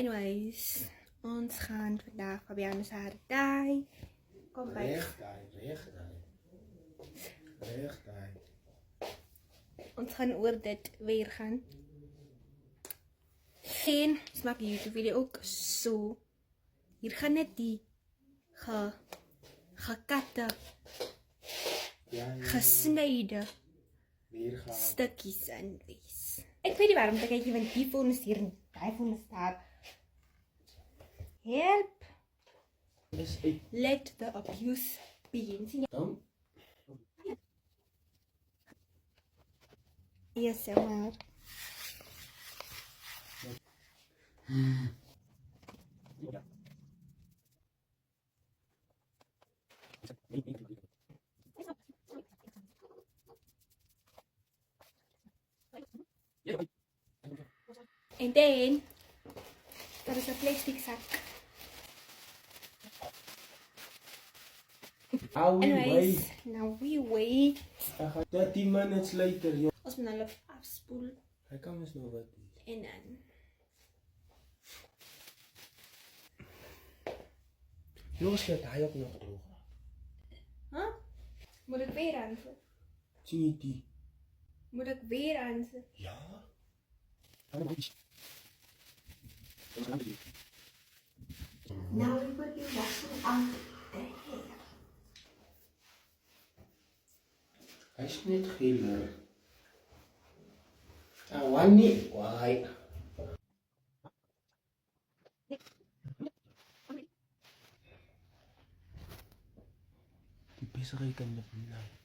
Anyways, ons gaan vandag Fabiano se hare dye. Kom by. Reg daai. Ons gaan oor dit weer gaan. En ons maak 'n YouTube video ook so. Hier gaan net die gekatte gesnyde stukkies in wees. Ek weet nie waarom ek kyk want die foon is hier en die foon is daar. Help! Let the abuse begin. Dan Yes, maar. En dan, daar is 'n plastic sak. Anyways, now we wait. 30 minutes later, joh. Ons moet nou afspoel Hy kan mos nou wat doen. en dan. Jongens, het hy ook nog droog. Huh? Moet ek weer aansit? Sien jy die? Moet ek weer aansit? Ja. Nou we put die washing on the hair. Hy's net geel. One nie. Why? Die besigheid kan dit nou.